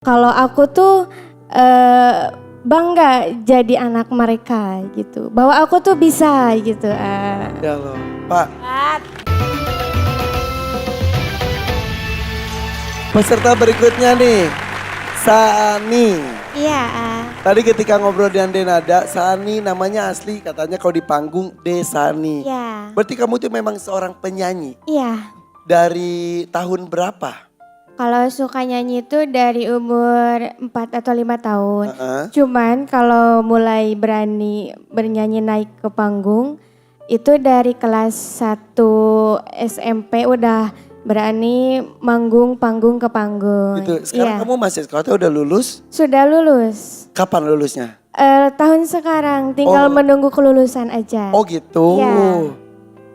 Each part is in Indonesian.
Kalau aku tuh bangga jadi anak mereka gitu. Bahwa aku tuh bisa gitu. Ya loh, Pak. Peserta berikutnya nih, Saani. Iya. Tadi ketika ngobrol dengan Denada, Saani namanya asli katanya kalau di panggung Desani. Iya. Berarti kamu tuh memang seorang penyanyi. Iya. Dari tahun berapa? Kalau suka nyanyi itu dari umur 4 atau 5 tahun. Cuman kalau mulai berani bernyanyi naik ke panggung itu dari kelas 1 SMP udah berani manggung panggung ke panggung. Gitu. Sekarang kamu masih sekolah atau udah lulus? Sudah lulus. Kapan lulusnya? Tahun sekarang tinggal menunggu kelulusan aja. Oh gitu. Ya.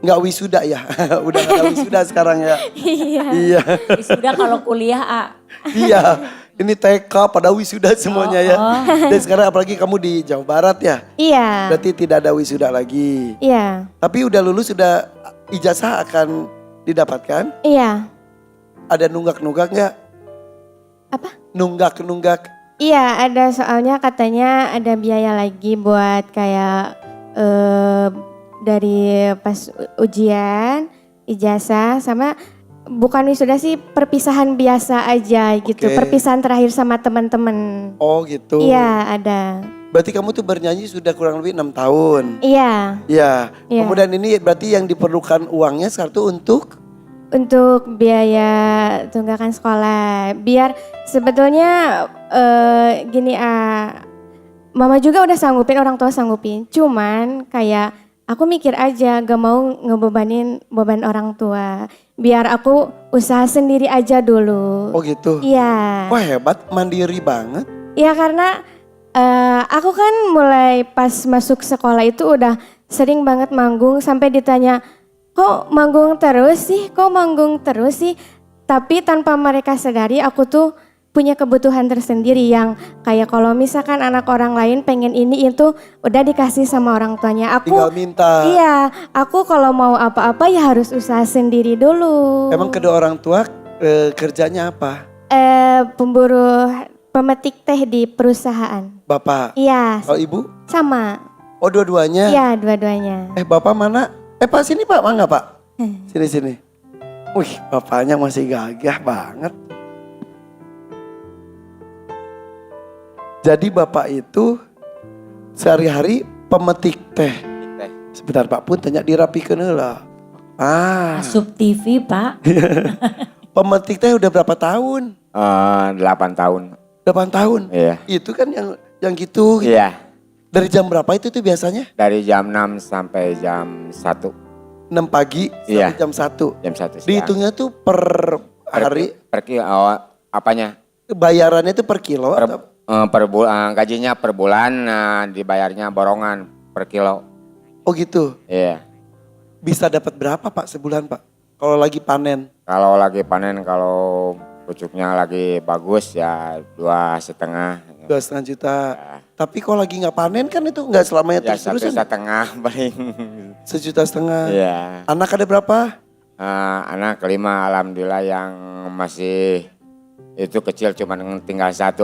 Nggak wisuda ya? Udah nggak ada wisuda sekarang ya? Iya. Wisuda kalau kuliah, Iya, ini TK pada wisuda semuanya ya. Dan sekarang apalagi kamu di Jawa Barat ya? Iya. Berarti tidak ada wisuda lagi. Iya. Tapi udah lulus, sudah ijazah akan didapatkan? Iya. Ada nunggak-nunggak nggak? Apa? Nunggak-nunggak. Iya, ada soalnya katanya ada biaya lagi buat kayak dari pas ujian, ijazah sama bukan wisuda sih, perpisahan biasa aja gitu. Oke. Perpisahan terakhir sama teman-teman. Oh gitu. Iya, ada. Berarti kamu tuh bernyanyi sudah kurang lebih 6 tahun. Iya. Iya. Iya. Kemudian ini berarti yang diperlukan uangnya sekarang tuh untuk biaya tunggakan sekolah. Biar sebetulnya gini mama juga udah sanggupin, orang tua sanggupin. Cuman kayak aku mikir aja gak mau ngebebanin beban orang tua. Biar aku usaha sendiri aja dulu. Oh gitu. Iya. Wah hebat, mandiri banget. Iya karena aku kan mulai pas masuk sekolah itu udah sering banget manggung sampai ditanya, kok manggung terus sih, tapi tanpa mereka sadari aku tuh punya kebutuhan tersendiri yang kayak kalau misalkan anak orang lain pengen ini itu udah dikasih sama orang tuanya. Aku Tinggal minta. Iya, aku kalau mau apa-apa ya harus usaha sendiri dulu. Emang kedua orang tua kerjanya apa? Pemetik teh di perusahaan. Bapak? Iya. Kalau ibu? Sama. Oh dua-duanya? Iya, dua-duanya. Bapak mana? Pak sini Pak, mangga Pak. Sini. Wih, bapaknya masih gagah banget. Jadi bapak itu sehari-hari pemetik teh. Sebentar Pak pun tanya dirapikan lah. Asup TV Pak. Pemetik teh udah berapa tahun? 8 tahun. 8 tahun? Iya. Itu kan yang gitu. Iya. Dari jam berapa itu tuh biasanya? Dari jam 6 sampai jam 1. 6 pagi sampai Iya. jam 1. Jam 1 siang. Dihitungnya tuh per hari? Per kilo, apanya? Bayarannya tuh per kilo? atau? Per bulan, gajinya per bulan, dibayarnya borongan per kilo. Oh gitu? Iya. Bisa dapat berapa Pak sebulan Pak? Kalau lagi panen? Kalau lagi panen, kalau pucuknya lagi bagus ya 2,5. 2,5 juta. Ya. Tapi kalau lagi nggak panen kan itu nggak selamanya Ya terus-terusan. 1,5 paling. 1,5 juta. Iya. Anak ada berapa? Anak kelima alhamdulillah yang masih itu kecil cuma tinggal 1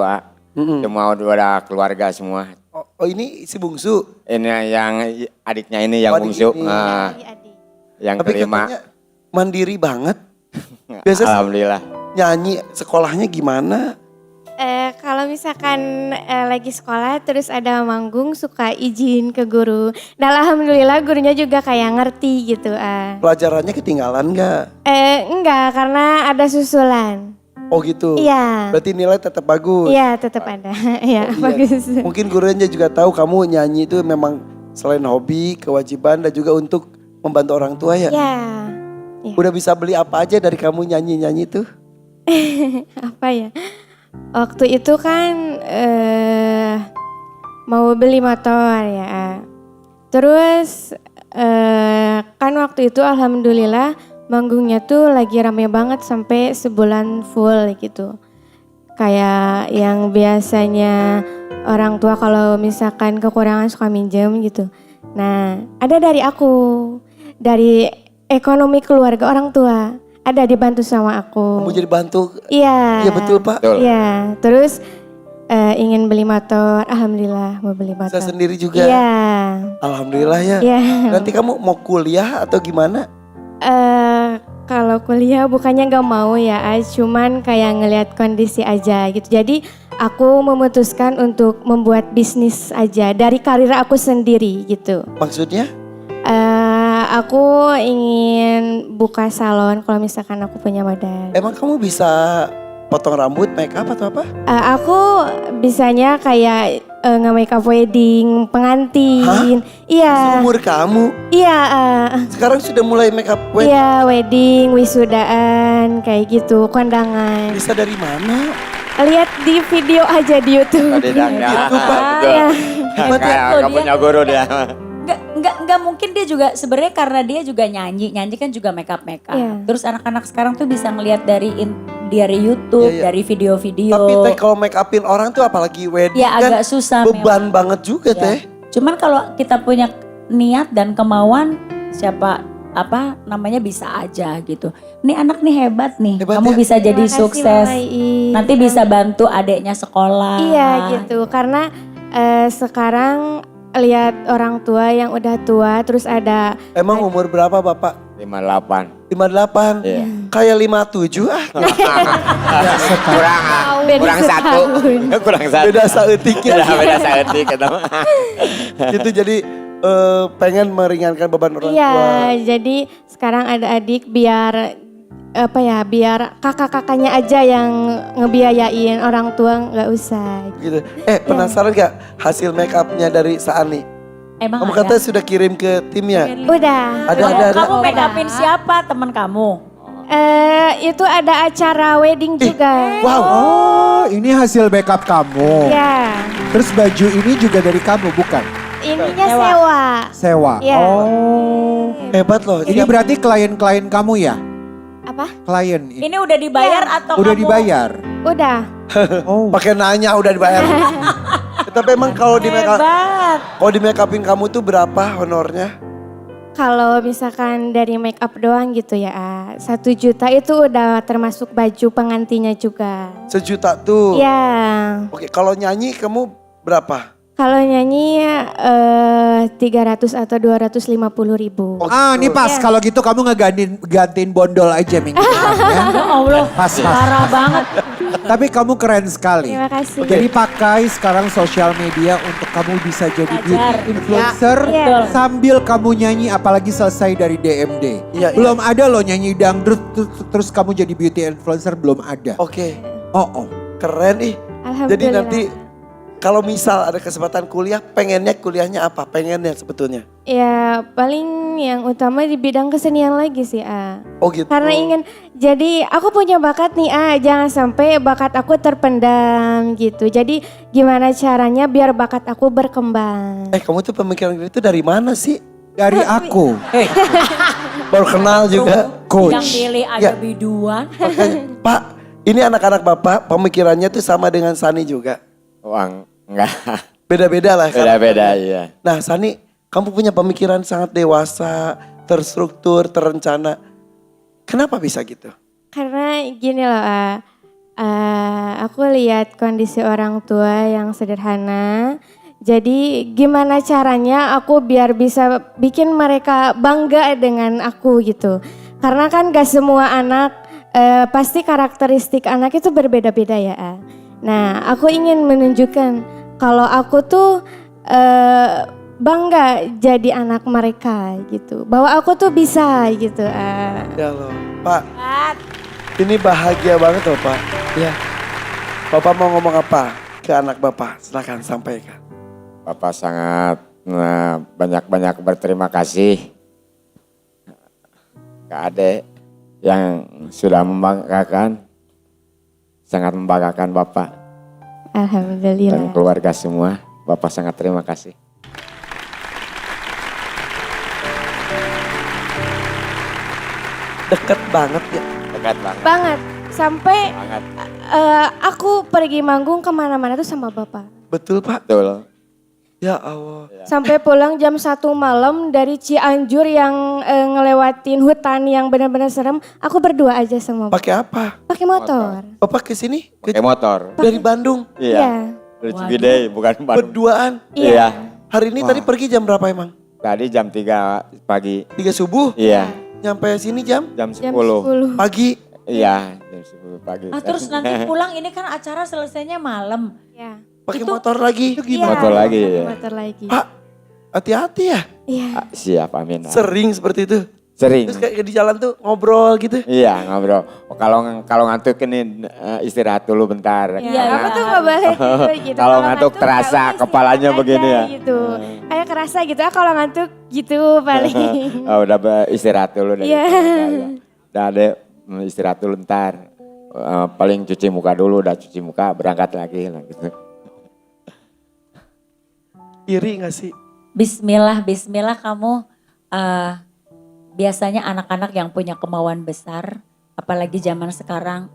Semua udah keluarga semua. Oh ini si bungsu? Ini yang adiknya ini yang Adik bungsu. ini. Yang Tapi kelima. katanya mandiri banget. Biasa Alhamdulillah. nyanyi sekolahnya gimana? Kalau misalkan lagi sekolah terus ada manggung suka izin ke guru. Dan alhamdulillah gurunya juga kayak ngerti gitu. Pelajarannya ketinggalan nggak? Enggak, karena ada susulan. Oh gitu? Iya. Berarti nilai tetap bagus? Iya, tetap ada. Iya, Oh, iya. bagus. Mungkin gurunya juga tahu kamu nyanyi itu memang selain hobi, kewajiban dan juga untuk membantu orang tua ya? Iya. Udah bisa beli apa aja dari kamu nyanyi-nyanyi itu? Apa ya? Waktu itu kan mau beli motor ya. Terus kan waktu itu alhamdulillah manggungnya tuh lagi rame banget sampai sebulan full gitu. Kayak yang biasanya orang tua kalau misalkan kekurangan suka minjem gitu. Nah ada dari aku, dari ekonomi keluarga orang tua. Ada dibantu sama aku. Kamu jadi bantu. Iya. Iya betul Pak. Betul. Iya, terus ingin beli motor, alhamdulillah mau beli motor. Saya sendiri juga. Iya. Alhamdulillah ya. Iya. Nanti kamu mau kuliah atau gimana? Kalau kuliah bukannya gak mau ya, cuman kayak ngelihat kondisi aja gitu. Jadi aku memutuskan untuk membuat bisnis aja dari karir aku sendiri gitu. Maksudnya? Aku ingin buka salon kalau misalkan aku punya modal. Emang kamu bisa potong rambut, make up atau apa? Aku bisanya kayak nge-make up wedding, pengantin. Iya. Seumur kamu. Iya. Sekarang sudah mulai make up wedding. Iya, wedding, wisudaan, kayak gitu, kondangan. Bisa dari mana? Lihat di video aja di YouTube. Tadi dan ya. Gitu, Pak. Betul. Iya. Kayak kamu punya guru dia. Nggak mungkin dia juga sebenarnya karena dia juga nyanyi kan juga make up. Iya. Terus anak-anak sekarang tuh bisa ngelihat dari YouTube, Iya, iya. dari video-video. Tapi teh kalau make upin orang tuh apalagi wedding Ya kan agak susah beban banget juga Ya. teh. Cuman kalau kita punya niat dan kemauan, bisa aja gitu. Nih anak nih hebat nih, Hebat kamu ya? bisa jadi Terima kasih, sukses. Mama Iis. Nanti bisa bantu adeknya sekolah. Iya gitu, karena sekarang lihat orang tua yang udah tua, terus ada Emang umur berapa Bapak? 58. 58? Iya. Kayak 57 ah. Kurang Beda kurang satu. Kurang satu. Beda saeutik ya. Beda saeutik ketemu. Gitu jadi pengen meringankan beban orang tua. iya, jadi sekarang ada adik biar biar kakak-kakaknya aja yang ngebiayain, orang tua nggak usah. Gitu. Penasaran gak hasil make upnya dari Saani? Emang Kamu ada? katanya sudah kirim ke timnya? Udah. Ada. Kamu make upin siapa teman kamu? Itu ada acara wedding juga. Wow. Oh, ini hasil backup kamu. Ya, Terus baju ini juga dari kamu, bukan? ininya Sewa. sewa. Sewa. Iya. Oh. Hebat loh. Ini berarti klien-klien kamu ya? Apa? Klien ini. Ini udah dibayar atau Udah kamu? dibayar? Udah. Oh. Pakai nanya udah dibayar. Tapi emang kalau di make up, Hebat. kalau di make upin kamu tuh berapa honornya? Kalau misalkan dari make up doang gitu ya, 1 juta itu udah termasuk baju pengantinnya juga. 1 juta tuh. Iya. Oke, kalau nyanyi kamu berapa? Kalau nyanyi 300 atau 250 ribu. Oh, Ini gitu. pas. Kalau gitu kamu gantiin bondol aja minggu depan ya. Ya Allah, Pas. parah banget. Tapi kamu keren sekali. Terima kasih. Jadi pakai sekarang sosial media untuk kamu bisa jadi beauty Belajar. influencer Ya. Betul. sambil kamu nyanyi apalagi selesai dari DMD. Iya, Belum ada loh nyanyi dangdut terus kamu jadi beauty influencer, belum ada. Oke, Oh. keren ih. Alhamdulillah. Jadi nanti kalau misal ada kesempatan kuliah, pengennya kuliahnya apa? Pengennya sebetulnya? Ya paling yang utama di bidang kesenian lagi sih Oh gitu. Karena ingin, jadi aku punya bakat nih jangan sampai bakat aku terpendam gitu. Jadi gimana caranya biar bakat aku berkembang. Kamu tuh pemikiran itu dari mana sih? Dari aku, Baru kenal juga. Yang coach. milih Ya. ada biduan. Makanya, Pak, ini anak-anak Bapak pemikirannya tuh sama dengan Sani juga. Uang enggak. Beda-beda lah kan. Beda-beda iya. Nah Sani, kamu punya pemikiran sangat dewasa, terstruktur, terencana. Kenapa bisa gitu? Karena gini loh, aku lihat kondisi orang tua yang sederhana. Jadi gimana caranya aku biar bisa bikin mereka bangga dengan aku gitu. Karena kan gak semua anak, pasti karakteristik anak itu berbeda-beda ya. Nah aku ingin menunjukkan kalau aku tuh bangga jadi anak mereka gitu. Bahwa aku tuh bisa gitu. Ya loh, Pak. Ini bahagia banget loh Pak. Ya. Bapak mau ngomong apa ke anak Bapak? Silakan sampaikan. Bapak sangat banyak-banyak berterima kasih ke adik yang sudah membanggakan, sangat membanggakan Bapak dan Alhamdulillah. keluarga semua. Bapak sangat terima kasih. Deket banget ya. Dekat banget. Banget. Sampai Banget. aku pergi manggung kemana-mana tuh sama bapak. Betul Pak. Betul. Ya Allah. Sampai pulang jam 1 malam dari Cianjur yang ngelewatin hutan yang benar-benar serem. Aku berdua aja sama Pakai apa? pakai motor. Bapak ke sini? Pakai motor. Dari Bandung. Iya. Dari Ciwidey, bukan Bandung. Berduaan. Iya. Hari ini tadi pergi jam berapa emang? Tadi jam 3 pagi. 3 subuh? Iya, Nyampe sini jam? jam 10. Jam 10. Pagi. Iya, jam 10 pagi. Terus nanti pulang ini kan acara selesainya malam. Iya. Pakai motor lagi. Itu Iya, Motor lagi, pakai ya. Motor lagi. Pak, hati-hati ya. Iya. Ah, siap, amin. Sering seperti itu. Sering. Terus kayak di jalan tuh ngobrol gitu. Iya, ngobrol. Oh, kalau ngantuk ini istirahat dulu bentar. Iya, Iya, aku iya. tuh gak boleh gitu. Kalau ngantuk nggak terasa udah kepalanya istirahat begini aja ya. Gitu. Kayak kerasa gitu. Kalau ngantuk gitu paling. Oh, udah istirahat dulu dari Iya. Udah ada istirahat dulu bentar. Paling cuci muka dulu, udah cuci muka berangkat lagi lah gitu. Iri gak sih? Bismillah, bismillah kamu biasanya anak-anak yang punya kemauan besar, apalagi zaman sekarang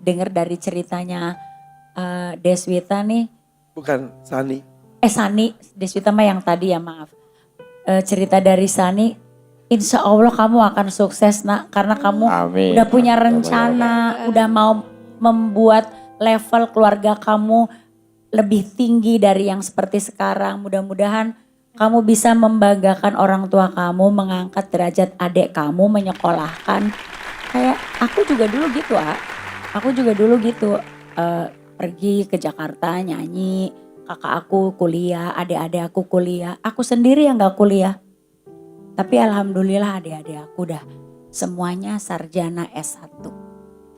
dengar dari ceritanya Deswita nih, Bukan, Sani. Sani, Deswita mah yang tadi ya maaf. Cerita dari Sani, insya Allah kamu akan sukses nak, karena kamu Amin. udah punya rencana, udah mau membuat level keluarga kamu lebih tinggi dari yang seperti sekarang. Mudah-mudahan kamu bisa membanggakan orang tua kamu, mengangkat derajat adik kamu, menyekolahkan. Kayak aku juga dulu gitu, aku juga dulu gitu. Pergi ke Jakarta nyanyi, kakak aku kuliah, adik-adik aku kuliah. Aku sendiri yang gak kuliah. Tapi alhamdulillah adik-adik aku udah semuanya sarjana S1.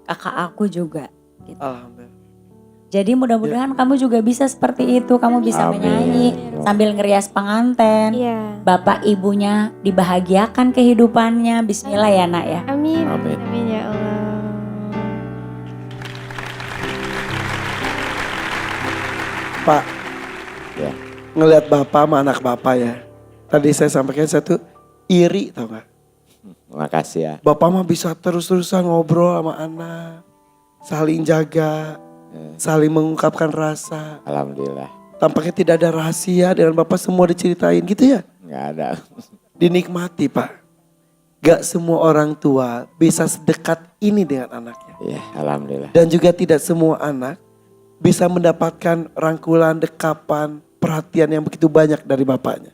Kakak aku juga gitu. Alhamdulillah. Jadi mudah-mudahan kamu juga bisa seperti itu. Kamu bisa Amin. menyanyi sambil ngerias penganten. Iya. Bapak ibunya dibahagiakan kehidupannya. Bismillah ya nak ya. Amin. Amin. Amin ya Allah. Pak, Ya. ngelihat bapak sama anak bapak ya. Tadi saya sampaikan satu iri tau gak? Makasih ya. Bapak mah bisa terus-terusan ngobrol sama anak. Saling jaga, saling mengungkapkan rasa. Alhamdulillah. Tampaknya tidak ada rahasia dengan bapak, semua diceritain gitu ya. Nggak ada. Dinikmati Pak. Gak semua orang tua bisa sedekat ini dengan anaknya. Iya, alhamdulillah. Dan juga tidak semua anak bisa mendapatkan rangkulan, dekapan, perhatian yang begitu banyak dari bapaknya.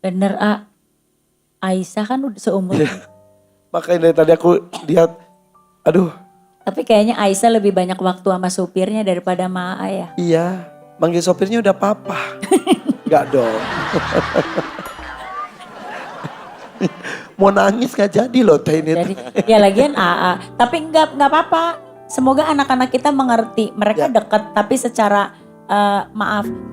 Bener Aisyah kan udah seumur. Makanya dari tadi aku lihat, aduh Tapi kayaknya Aisyah lebih banyak waktu sama supirnya daripada sama ya. iya, manggil sopirnya udah papa. Gak dong. Mau nangis gak jadi loh teh ini. Jadi ya lagian tapi enggak apa-apa. Semoga anak-anak kita mengerti. Mereka Ya. dekat tapi secara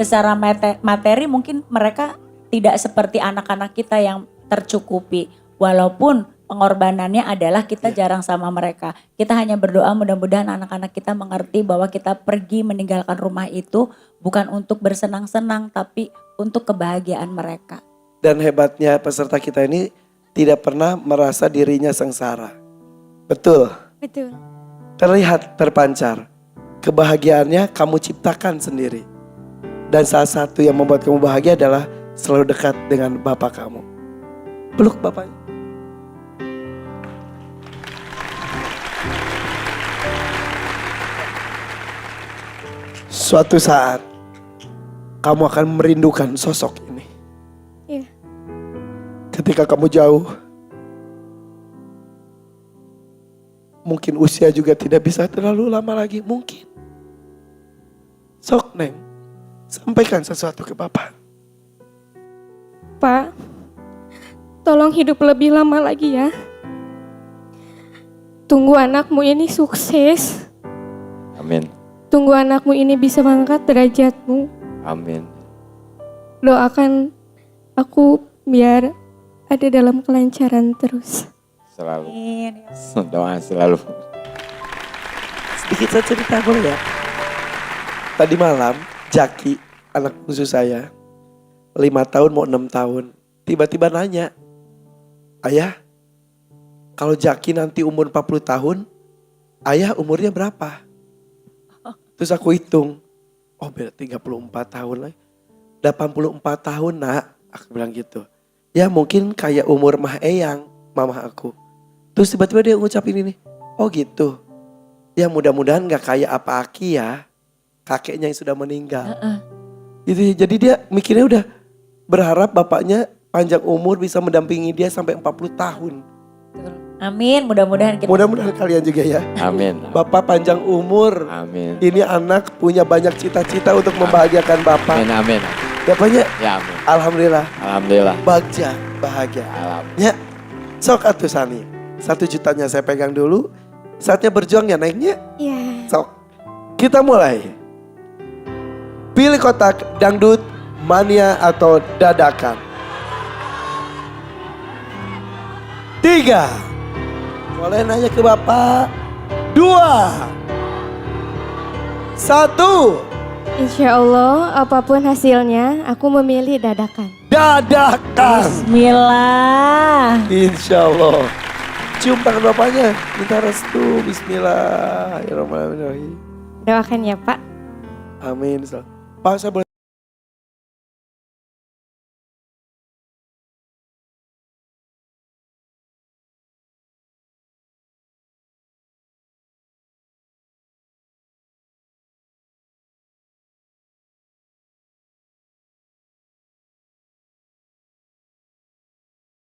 secara materi mungkin mereka tidak seperti anak-anak kita yang tercukupi. Walaupun pengorbanannya adalah kita jarang sama mereka. Kita hanya berdoa mudah-mudahan anak-anak kita mengerti bahwa kita pergi meninggalkan rumah itu bukan untuk bersenang-senang tapi untuk kebahagiaan mereka. Dan hebatnya peserta kita ini tidak pernah merasa dirinya sengsara. Betul, Betul. terlihat terpancar. Kebahagiaannya kamu ciptakan sendiri. Dan salah satu yang membuat kamu bahagia adalah selalu dekat dengan bapak kamu. Peluk bapaknya. Suatu saat kamu akan merindukan sosok ini. Iya. Ketika kamu jauh, mungkin usia juga tidak bisa terlalu lama lagi, mungkin. Sok Neng, sampaikan sesuatu ke Bapak. Pak, tolong hidup lebih lama lagi ya. Tunggu anakmu ini sukses. Amin. Tunggu anakmu ini bisa mengangkat derajatmu. Amin. Doakan aku biar ada dalam kelancaran terus. Selalu. Doa selalu. Sedikit saya cerita boleh ya? Tadi malam, Jaki, anak musuh saya, 5 tahun mau 6 tahun, tiba-tiba nanya, Ayah, kalau Jaki nanti umur 40 tahun, Ayah umurnya berapa? Terus aku hitung, oh beda 34 tahun lagi. 84 tahun nak, aku bilang gitu. Ya mungkin kayak umur Mah Eyang, mama aku. Terus tiba-tiba dia ngucapin ini, oh gitu. Ya mudah-mudahan gak kayak apa Aki ya, kakeknya yang sudah meninggal. Gitu, jadi dia mikirnya udah berharap bapaknya panjang umur bisa mendampingi dia sampai 40 tahun. Amin, mudah-mudahan kita. Mudah-mudahan kalian juga ya. Amin. Bapak panjang umur. Amin. Ini anak punya banyak cita-cita untuk membahagiakan bapak. Amin, amin. Bapaknya Ya amin. alhamdulillah Alhamdulillah. bagja, bahagia. Ya, sok atuh Sani. 1 jutanya saya pegang dulu. Saatnya berjuang ya naiknya. Iya. Sok. Kita mulai. Pilih kotak dangdut, mania atau dadakan. 3. Boleh nanya ke Bapak. 2. 1. Insya Allah apapun hasilnya aku memilih dadakan. Dadakan. Bismillah. Insya Allah. Cium tangan bapaknya. Minta restu. Bismillahirrahmanirrahim. Doakan ya Pak. Amin. Pak saya boleh